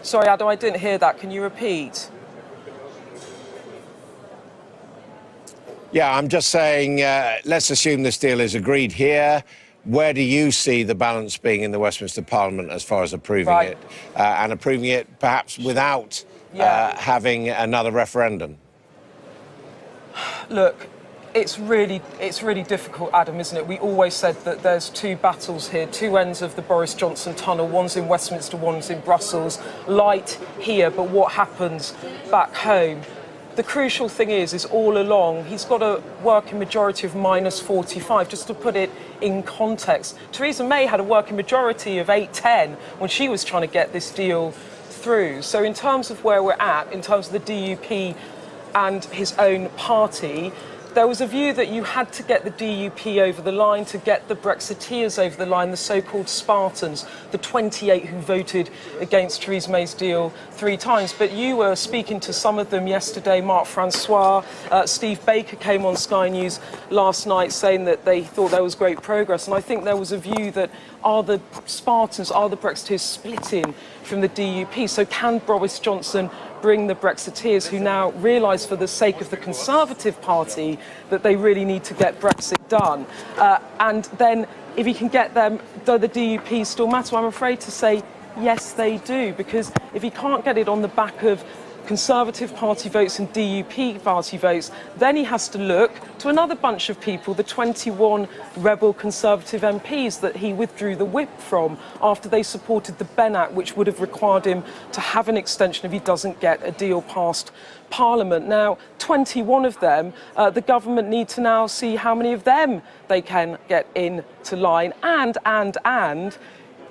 Sorry, Adam, I didn't hear that. Can you repeat? Yeah, I'm just saying, let's assume this deal is agreed here. Where do you see the balance being in the Westminster Parliament as far as approving it, and approving it perhaps without having another referendum? Look, it's really difficult, Adam, isn't it? We always said that there's two battles here, two ends of the Boris Johnson tunnel. One's in Westminster, one's in Brussels. Light here, but what happens back home? The crucial thing is all along, he's got a working majority of -45, just to put it in context. Theresa May had a working majority of 8-10 when she was trying to get this deal through. So in terms of where we're at, in terms of the DUP and his own party, there was a view that you had to get the DUP over the line to get the Brexiteers over the line, the so-called Spartans, the 28 who voted against Theresa May's deal 3 times. But you were speaking to some of them yesterday, Mark Francois, Steve Baker came on Sky News last night saying that they thought there was great progress. And I think there was a view that are the Spartans, are the Brexiteers splitting from the DUP? So can Boris Johnson bring the Brexiteers, who now realise for the sake of the Conservative Party that they really need to get Brexit done? And then if he can get them, do the DUP still matter? I'm afraid to say yes, they do, because if he can't get it on the back of Conservative Party votes and DUP party votes, then he has to look to another bunch of people, the 21 rebel Conservative MPs that he withdrew the whip from after they supported the Benn Act, which would have required him to have an extension if he doesn't get a deal passed Parliament. Now, 21 of them, the government need to now see how many of them they can get into line, and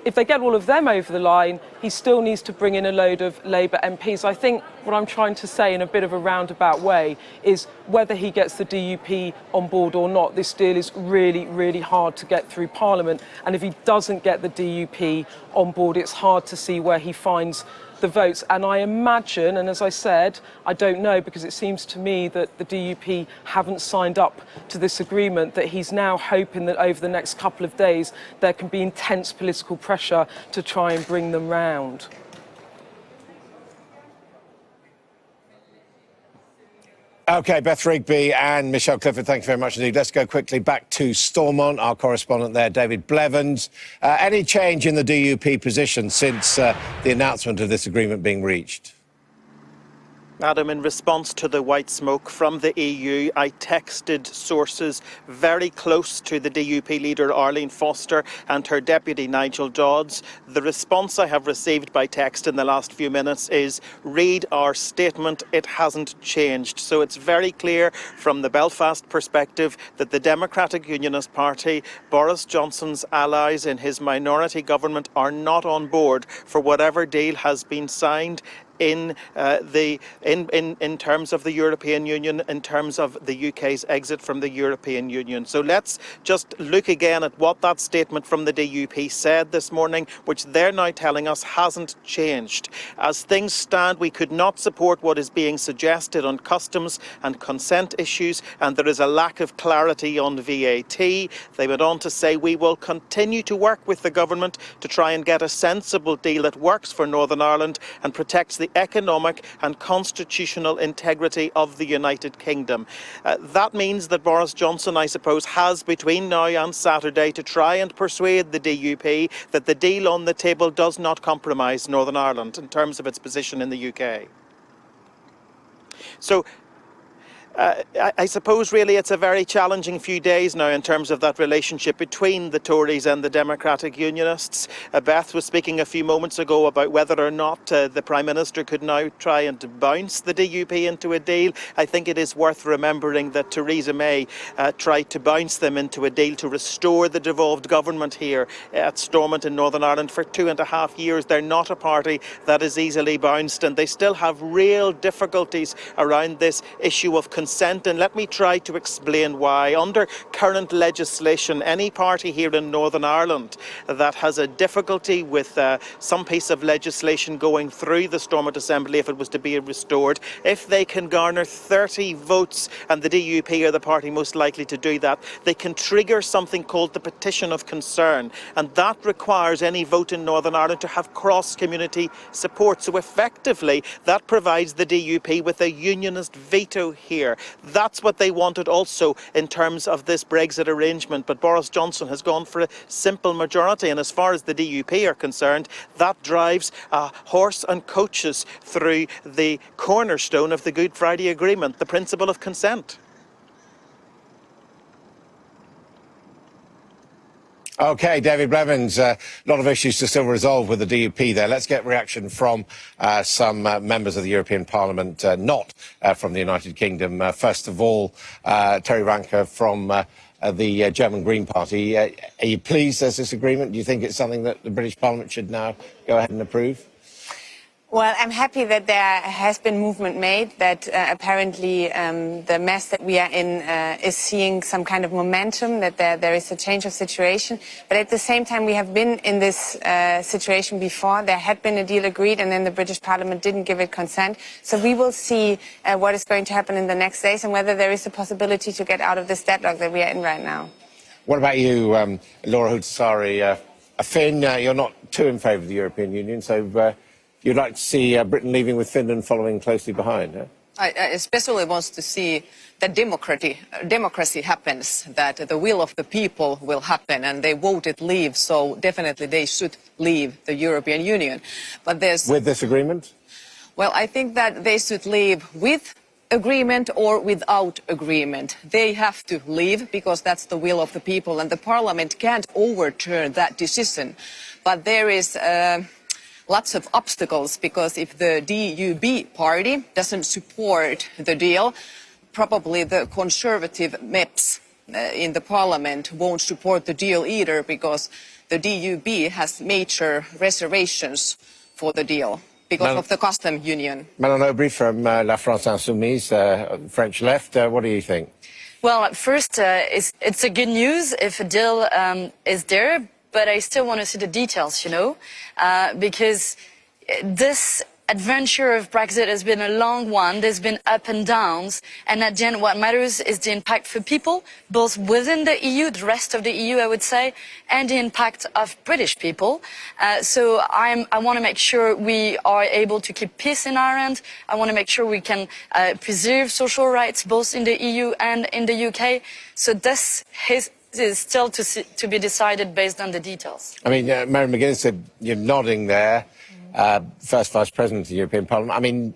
if they get all of them over the line, he still needs to bring in a load of Labour MPs. I think what I'm trying to say in a bit of a roundabout way is whether he gets the DUP on board or not, this deal is really, really hard to get through Parliament. And if he doesn't get the DUP on board, it's hard to see where he finds the votes. And I imagine, and as I said, I don't know, because it seems to me that the DUP haven't signed up to this agreement, that he's now hoping that over the next couple of days there can be intense political pressure to try and bring them round. OK, Beth Rigby and Michelle Clifford, thank you very much indeed. Let's go quickly back to Stormont, our correspondent there, David Blevins. Any change in the DUP position since the announcement of this agreement being reached? Adam, in response to the white smoke from the EU, I texted sources very close to the DUP leader Arlene Foster and her deputy Nigel Dodds. The response I have received by text in the last few minutes is, read our statement, it hasn't changed. So it's very clear from the Belfast perspective that the Democratic Unionist Party, Boris Johnson's allies in his minority government, are not on board for whatever deal has been signed in terms of the European Union, in terms of the UK's exit from the European Union. So let's just look again at what that statement from the DUP said this morning, which they're now telling us hasn't changed. As things stand, we could not support what is being suggested on customs and consent issues, and there is a lack of clarity on VAT. They went on to say, we will continue to work with the government to try and get a sensible deal that works for Northern Ireland and protects the economic and constitutional integrity of the United Kingdom. That means that Boris Johnson, I suppose, has between now and Saturday to try and persuade the DUP that the deal on the table does not compromise Northern Ireland in terms of its position in the UK. So I suppose really it's a very challenging few days now in terms of that relationship between the Tories and the Democratic Unionists. Beth was speaking a few moments ago about whether or not the Prime Minister could now try and bounce the DUP into a deal. I think it is worth remembering that Theresa May tried to bounce them into a deal to restore the devolved government here at Stormont in Northern Ireland for 2.5 years. They're not a party that is easily bounced, and they still have real difficulties around this issue of consent, and let me try to explain why. Under current legislation, any party here in Northern Ireland that has a difficulty with some piece of legislation going through the Stormont Assembly, if it was to be restored, if they can garner 30 votes, and the DUP are the party most likely to do that, they can trigger something called the petition of concern, and that requires any vote in Northern Ireland to have cross-community support. So effectively, that provides the DUP with a unionist veto here. That's what they wanted also in terms of this Brexit arrangement, but Boris Johnson has gone for a simple majority, and as far as the DUP are concerned, that drives horse and coaches through the cornerstone of the Good Friday Agreement, the principle of consent. OK, David Blevins, a lot of issues to still resolve with the DUP there. Let's get reaction from some members of the European Parliament, not from the United Kingdom. First of all, Terry Ranker from the German Green Party. Are you pleased there's this agreement? Do you think it's something that the British Parliament should now go ahead and approve? Well, I'm happy that there has been movement made, that apparently the mess that we are in is seeing some kind of momentum, that there is a change of situation. But at the same time, we have been in this situation before. There had been a deal agreed, and then the British Parliament didn't give it consent. So we will see what is going to happen in the next days and whether there is a possibility to get out of this deadlock that we are in right now. What about you, Laura Huhtasaari? A Finn, you're not too in favour of the European Union, so you'd like to see Britain leaving with Finland following closely behind, huh? I especially want to see that democracy happens, that the will of the people will happen, and they voted leave, so definitely they should leave the European Union. But there's... With this agreement? Well, I think that they should leave with agreement or without agreement. They have to leave because that's the will of the people, and the Parliament can't overturn that decision. But there is... lots of obstacles, because if the DUP party doesn't support the deal, probably the conservative MEPs in the parliament won't support the deal either, because the DUP has major reservations for the deal because of the custom union. Manon Aubry from La France Insoumise, French left, what do you think? Well, at first, it's a good news if a deal is there. But I still want to see the details, you know, because this adventure of Brexit has been a long one. There's been up and downs. And at the end, what matters is the impact for people, both within the EU, the rest of the EU, I would say, and the impact of British people. So I want to make sure we are able to keep peace in Ireland. I want to make sure we can preserve social rights, both in the EU and in the UK. So this is still to be decided based on the details. I mean, Mary McGuinness said, you're nodding there, first Vice President of the European Parliament. I mean,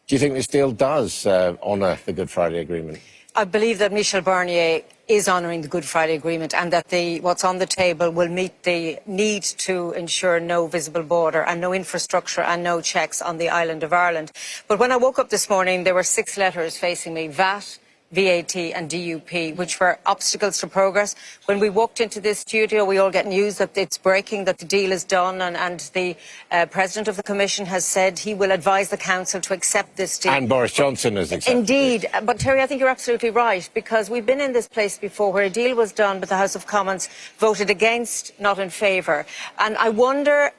do you think this deal does honour the Good Friday Agreement? I believe that Michel Barnier is honouring the Good Friday Agreement, and that what's on the table will meet the need to ensure no visible border and no infrastructure and no checks on the island of Ireland. But when I woke up this morning, there were 6 letters facing me: VAT, VAT and DUP, which were obstacles to progress. When we walked into this studio, we all get news that it's breaking, that the deal is done, and the President of the Commission has said he will advise the Council to accept this deal. And Boris Johnson has accepted Indeed. it. But Terry, I think you're absolutely right, because we've been in this place before where a deal was done, but the House of Commons voted against, not in favour. And I wonder,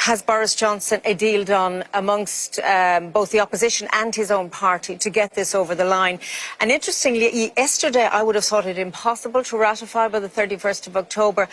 has Boris Johnson a deal done amongst both the opposition and his own party to get this over the line? And interestingly, yesterday I would have thought it impossible to ratify by the 31st of October.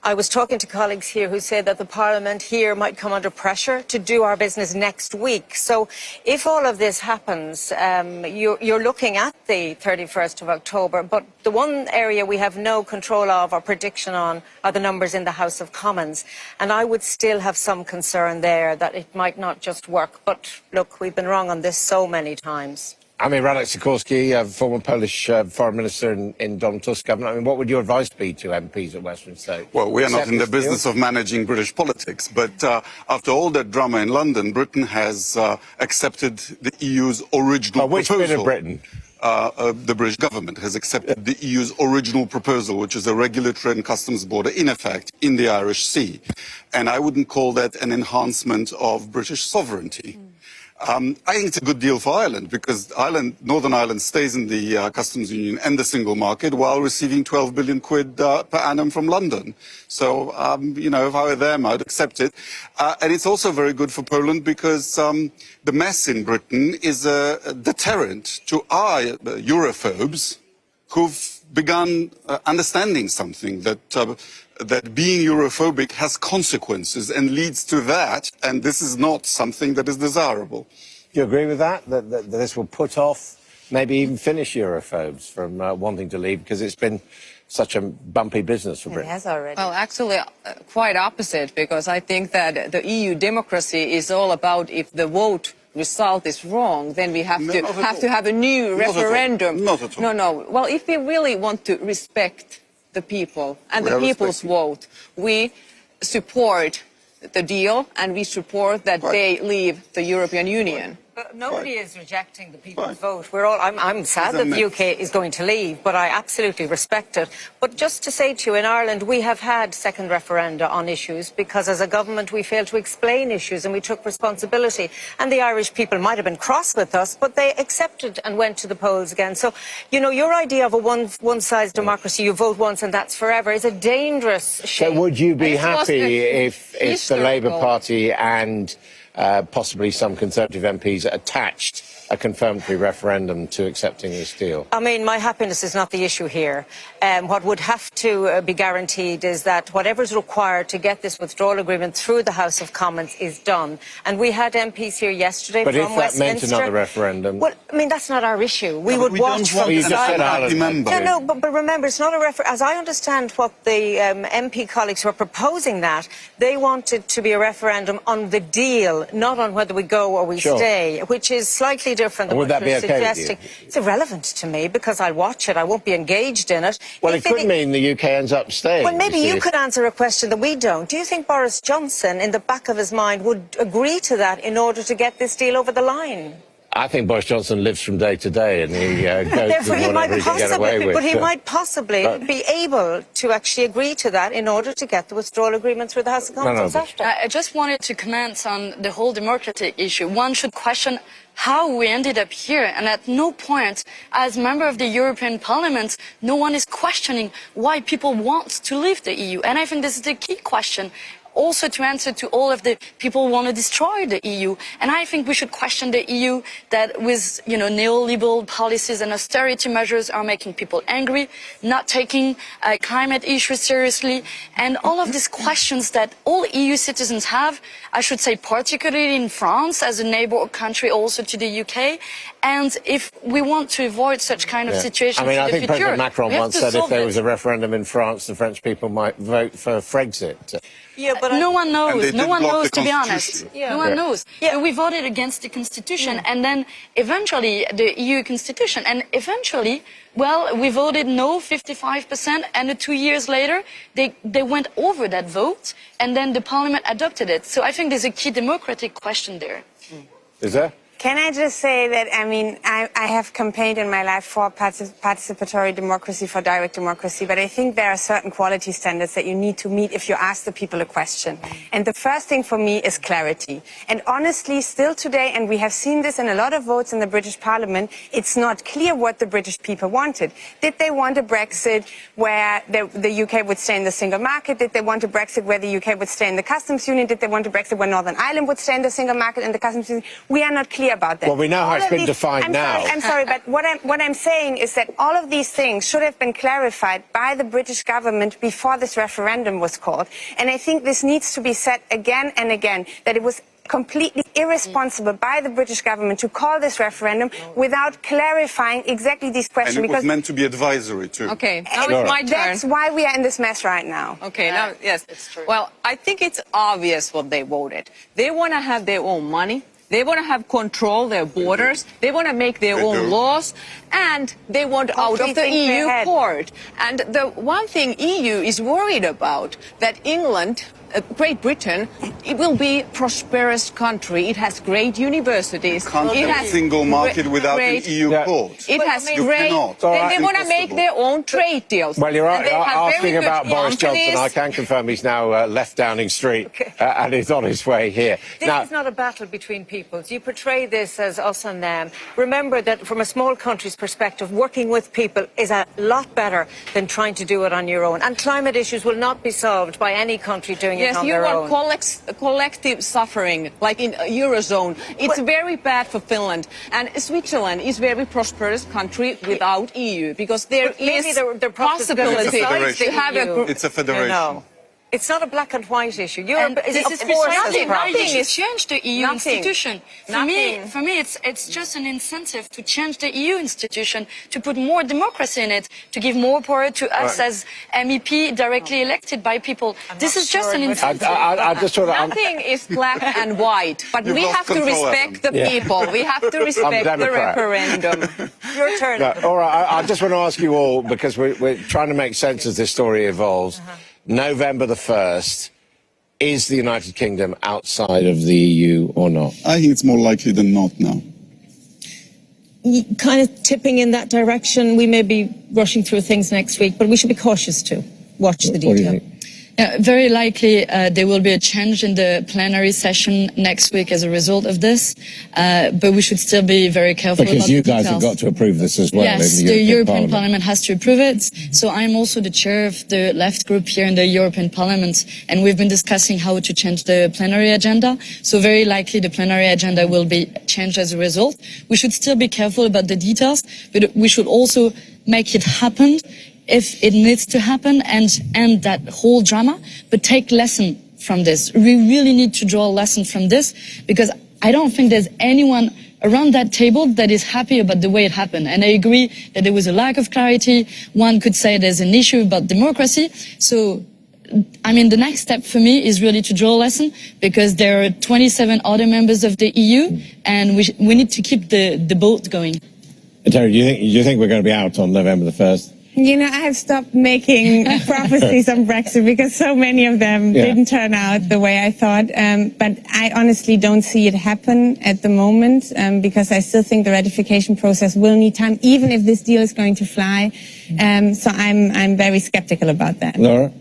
I was talking to colleagues here who said that the Parliament here might come under pressure to do our business next week. So if all of this happens, you're looking at the 31st of October. But the one area we have no control of or prediction on are the numbers in the House of Commons. And I would still have some concern there that it might not just work. But look, we've been wrong on this so many times. I mean, Radek Sikorski, former Polish Foreign Minister in Donald Tusk's government. I mean, what would your advice be to MPs at Westminster? Well, we are not in the business of managing British politics, but after all that drama in London, Britain has accepted the EU's original proposal. Which bit of Britain? The British government has accepted the EU's original proposal, which is a regulatory and customs border, in effect, in the Irish Sea. And I wouldn't call that an enhancement of British sovereignty. I think it's a good deal for Ireland because Northern Ireland stays in the customs union and the single market while receiving 12 billion quid per annum from London. So, you know, if I were them, I'd accept it. And it's also very good for Poland because the mess in Britain is a deterrent to our Europhobes who've begun understanding something, that being Europhobic has consequences and leads to that, and this is not something that is desirable. Do you agree with that? That this will put off, maybe even finish Europhobes from wanting to leave because it's been such a bumpy business for Britain? It has already. Well, actually, quite opposite, because I think that the EU democracy is all about if the vote result is wrong, then we have to have a new referendum. Not at all. No. Well, if we really want to respect the people and the people's vote, we support the deal and we support that they leave the European Union. But nobody is rejecting the people's vote. I'm sad that the UK is going to leave, but I absolutely respect it. But just to say to you, in Ireland, we have had second referenda on issues because as a government we failed to explain issues and we took responsibility. And the Irish people might have been cross with us, but they accepted and went to the polls again. So, you know, your idea of a one-size democracy, you vote once and that's forever, is a dangerous shape. So would you be happy if the Labour Party and possibly some Conservative MPs attached a confirmatory referendum to accepting this deal? I mean, my happiness is not the issue here. What would have to be guaranteed is that whatever is required to get this withdrawal agreement through the House of Commons is done. And we had MPs here yesterday from Westminster. But if that meant another referendum? Well, I mean, that's not our issue. We would watch from the side. No, but remember, it's not a referendum. As I understand what the MP colleagues who are proposing that, they wanted to be a referendum on the deal, not on whether we go or we stay, which is slightly different than would what that be you're okay suggesting. with you? It's irrelevant to me because I'll watch it. I won't be engaged in it. Well, it could mean the UK ends up staying. Well, maybe you could answer a question that we don't. Do you think Boris Johnson, in the back of his mind, would agree to that in order to get this deal over the line? I think Boris Johnson lives from day to day and he goes with whatever he can get away with. But he might possibly be able to actually agree to that in order to get the withdrawal agreement through the House of Commons. I just wanted to comment on the whole democratic issue. One should question how we ended up here, and at no point, as member of the European Parliament, no one is questioning why people want to leave the EU. And I think this is the key question. Also to answer to all of the people who want to destroy the EU. And I think we should question the EU that with, you know, neoliberal policies and austerity measures are making people angry, not taking climate issues seriously, and all of these questions that all EU citizens have, I should say particularly in France as a neighbor country also to the UK. And if we want to avoid such kind of situations I mean, I think future, President Macron once said if there was a referendum in France, the French people might vote for Brexit. Yeah, but no one knows. No one knows, to be honest. Yeah. No one knows. Yeah. We voted against the constitution, and then eventually the EU constitution, and eventually, well, we voted no 55%, and 2 years later they went over that vote, and then the parliament adopted it. So I think there's a key democratic question there. Is there? Can I just say that, I mean, I have campaigned in my life for participatory democracy, for direct democracy, but I think there are certain quality standards that you need to meet if you ask the people a question. And the first thing for me is clarity. And honestly, still today, and we have seen this in a lot of votes in the British Parliament, it's not clear what the British people wanted. Did they want a Brexit where the UK would stay in the single market? Did they want a Brexit where the UK would stay in the customs union? Did they want a Brexit where Northern Ireland would stay in the single market and the customs union? We are not clear about that. Well, we know how it's been defined now. I'm sorry, but what I'm saying is that all of these things should have been clarified by the British government before this referendum was called. And I think this needs to be said again and again, that it was completely irresponsible by the British government to call this referendum without clarifying exactly these questions. And it was meant to be advisory too. Okay, now it's my turn. That's why we are in this mess right now. Okay, now, yes. Well, I think it's obvious what they voted. They want to have their own money. They want to have control their borders. They want to make their own laws, and they want out of the EU court. And the one thing EU is worried about, that England Great Britain, it will be a prosperous country. It has great universities. Can't It have a has single market without an great- EU court. It has You great. cannot. They want to make their own trade deals. Well, you're And they have very asking good about Boris Johnson. I companies. can confirm he's now left Downing Street and is on his way here. This Now, is not a battle between peoples. You portray this as us and them. Remember that from a small country's perspective, working with people is a lot better than trying to do it on your own. And climate issues will not be solved by any country doing it Yes, on you their want own. collective suffering, like in Eurozone. It's very bad for Finland. And Switzerland is a very prosperous country without EU, because there Maybe is they're possibility federation. to have a... It's a federation. No. It's not a black and white issue. And this is precisely why you should is- change the EU Nothing. institution. Nothing. For me, it's just an incentive to change the EU institution, to put more democracy in it, to give more power to us as MEP directly elected by people. This is just an incentive. I just sort of... Nothing is black and white, but You've we lost have to control, respect the Yeah. people. We have to respect the Democrat. referendum. Your turn. No, all right, I just want to ask you all, because we're trying to make sense as this story evolves. November the 1st, is the United Kingdom outside of the EU or not? I think it's more likely than not now. Kind of tipping in that direction. We may be rushing through things next week, but we should be cautious too. Watch the What do you detail. think? Yeah, very likely there will be a change in the plenary session next week as a result of this, but we should still be very careful Because about you the guys have details. got to approve this as well. Yes, in the European Parliament. Parliament has to approve it. So I'm also the chair of the left group here in the European Parliament, and we've been discussing how to change the plenary agenda. So very likely the plenary agenda will be changed as a result. We should still be careful about the details, but we should also make it happen if it needs to happen and end that whole drama, but take lesson from this. We really need to draw a lesson from this, because I don't think there's anyone around that table that is happy about the way it happened. And I agree that there was a lack of clarity. One could say there's an issue about democracy. So, I mean, the next step for me is really to draw a lesson, because there are 27 other members of the EU, and we need to keep the boat going. Terry, do you think we're going to be out on November the 1st? You know, I have stopped making prophecies on Brexit because so many of them didn't turn out the way I thought. But I honestly don't see it happen at the moment, because I still think the ratification process will need time, even if this deal is going to fly. So I'm very skeptical about that. Laura?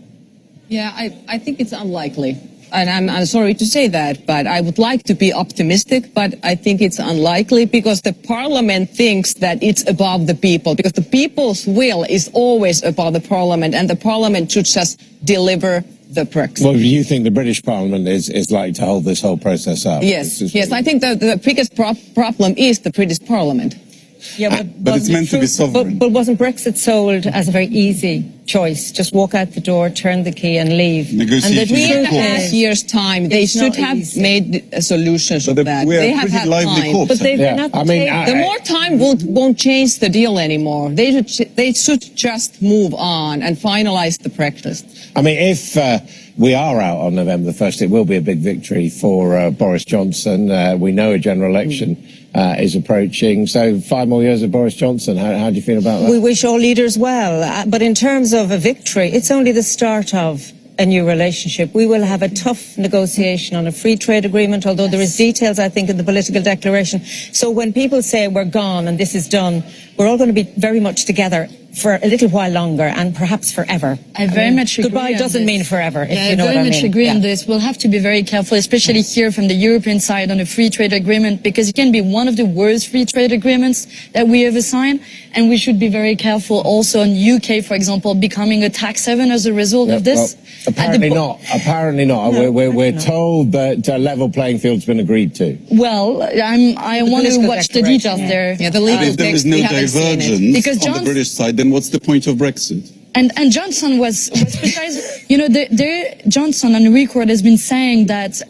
Yeah, I think it's unlikely. And I'm sorry to say that, but I would like to be optimistic, but I think it's unlikely, because the parliament thinks that it's above the people, because the people's will is always above the parliament, and the parliament should just deliver the Brexit. Well, you think the British Parliament is likely to hold this whole process up? Yes, I think that the biggest problem is the British parliament. Yeah, But it's meant to be sovereign. But wasn't Brexit sold as a very easy choice? Just walk out the door, turn the key and leave. Negotiating And that in 3.5 court. years' time, they It's should not have easy. made solutions But of that. we are They have pretty had lively time. courts. But they've Yeah, not I mean, taken- The more time won't change the deal anymore. They should just move on and finalize the practice. I mean, if we are out on November the 1st, it will be a big victory for Boris Johnson. We know a general election is approaching. So 5 more years of Boris Johnson. How do you feel about that? We wish all leaders well, but in terms of a victory, it's only the start of a new relationship. We will have a tough negotiation on a free trade agreement, although there is details, I think, in the political declaration. So when people say we're gone and this is done, we're all going to be very much together for a little while longer and perhaps forever. I very much agree. Goodbye on doesn't this. mean forever, if Yeah, you know I what I very mean. much agree Yeah. on this. We'll have to be very careful, especially here from the European side on a free trade agreement, because it can be one of the worst free trade agreements that we ever signed. And we should be very careful also on UK, for example, becoming a tax haven as a result of this. Well, apparently not. Apparently not. We're told that a level playing field's been agreed to. Well, I want to political watch the declaration, details there. Yeah, the But legal if there text, is no we haven't seen it. divergence Because on the Johnson- British side, then what's the point of Brexit? And Johnson was precise. You know, Johnson on record has been saying that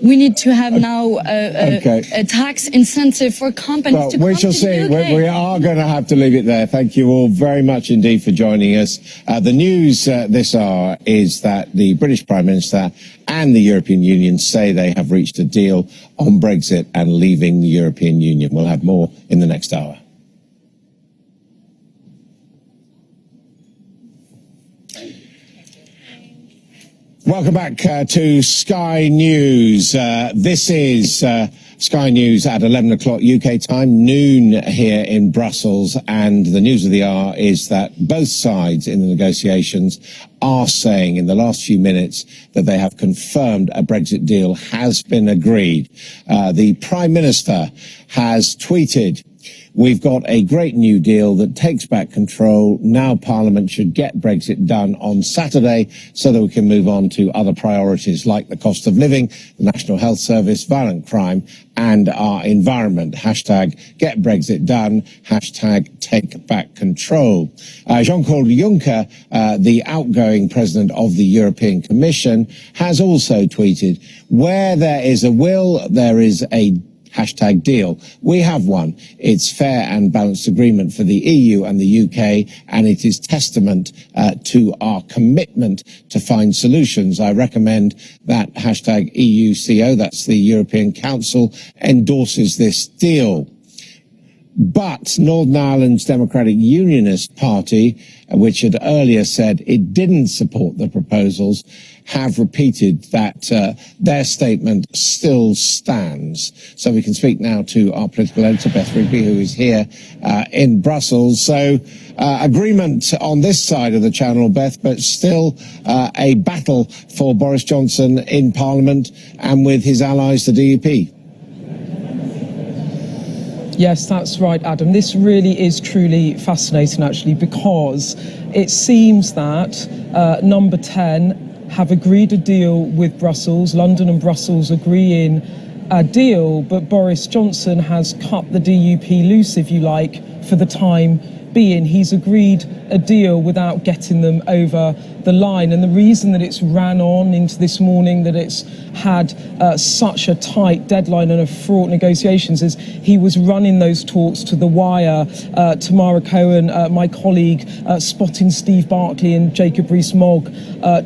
we need to have now a tax incentive for companies Well, to we come shall to the see. UK. We are going to have to leave it there. Thank you all very much indeed for joining us. The news this hour is that the British Prime Minister and the European Union say they have reached a deal on Brexit and leaving the European Union. We'll have more in the next hour. Welcome back to Sky News. This is Sky News at 11 o'clock UK time, noon here in Brussels. And the news of the hour is that both sides in the negotiations are saying in the last few minutes that they have confirmed a Brexit deal has been agreed. The Prime Minister has tweeted, "We've got a great new deal that takes back control. Now Parliament should get Brexit done on Saturday so that we can move on to other priorities like the cost of living, the National Health Service, violent crime and our environment. Hashtag get Brexit done. Hashtag take back control." Jean-Claude Juncker, the outgoing president of the European Commission, has also tweeted, "Where there is a will, there is a hashtag deal. We have one. It's fair and balanced agreement for the EU and the UK, and it is testament to our commitment to find solutions. I recommend that hashtag EUCO, that's the European Council, endorses this deal." But Northern Ireland's Democratic Unionist Party, which had earlier said it didn't support the proposals, have repeated that their statement still stands. So we can speak now to our political editor, Beth Rigby, who is here in Brussels. So agreement on this side of the channel, Beth, but still a battle for Boris Johnson in Parliament and with his allies, the DUP. Yes, that's right, Adam. This really is truly fascinating, actually, because it seems that Number 10 have agreed a deal with Brussels. London and Brussels agreeing a deal, but Boris Johnson has cut the DUP loose, if you like, for the time being. He's agreed a deal without getting them over the line. And the reason that it's ran on into this morning, that it's had such a tight deadline and a fraught negotiations, is he was running those talks to the wire. Tamara Cohen, my colleague, spotting Steve Barclay and Jacob Rees-Mogg,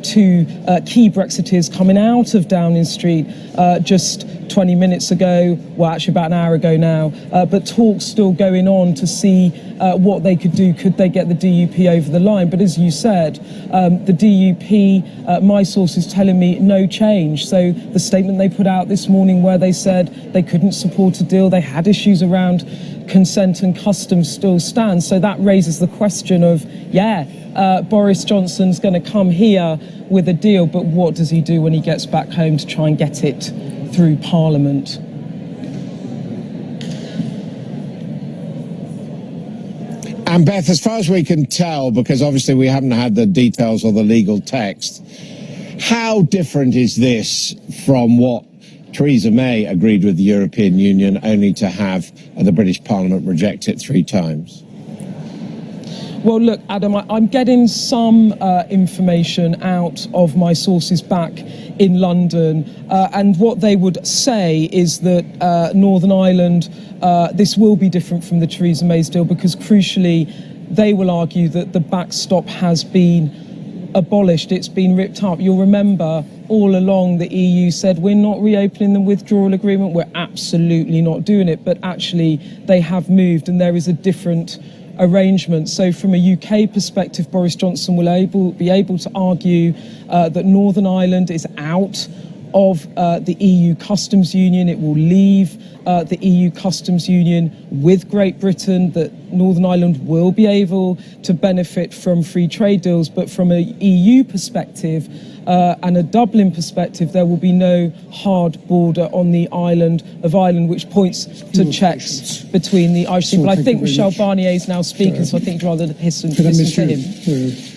two key Brexiteers coming out of Downing Street just 20 minutes ago, well, actually about an hour ago now, but talks still going on to see what they could do. Could they get the DUP over the line? But as you said, the DUP, my source is telling me no change. So the statement they put out this morning where they said they couldn't support a deal, they had issues around consent and customs, still stands. So that raises the question of, Boris Johnson's going to come here with a deal, but what does he do when he gets back home to try and get it through Parliament? And Beth, as far as we can tell, because obviously we haven't had the details or the legal text, how different is this from what Theresa May agreed with the European Union, only to have the British Parliament reject it 3 times? Well, look, Adam, I'm getting some information out of my sources back in London, and what they would say is that Northern Ireland, this will be different from the Theresa May's deal, because crucially, they will argue that the backstop has been abolished, it's been ripped up. You'll remember all along the EU said, we're not reopening the withdrawal agreement, we're absolutely not doing it, but actually they have moved and there is a different arrangement. So from a UK perspective, Boris Johnson will be able to argue that Northern Ireland is out of the EU customs union. It will leave the EU customs union with Great Britain, that Northern Ireland will be able to benefit from free trade deals. But from a EU perspective and a Dublin perspective, there will be no hard border on the island of Ireland, which points to checks between the Irish people. I think Michel Barnier is now speaking, so I think rather listen to him.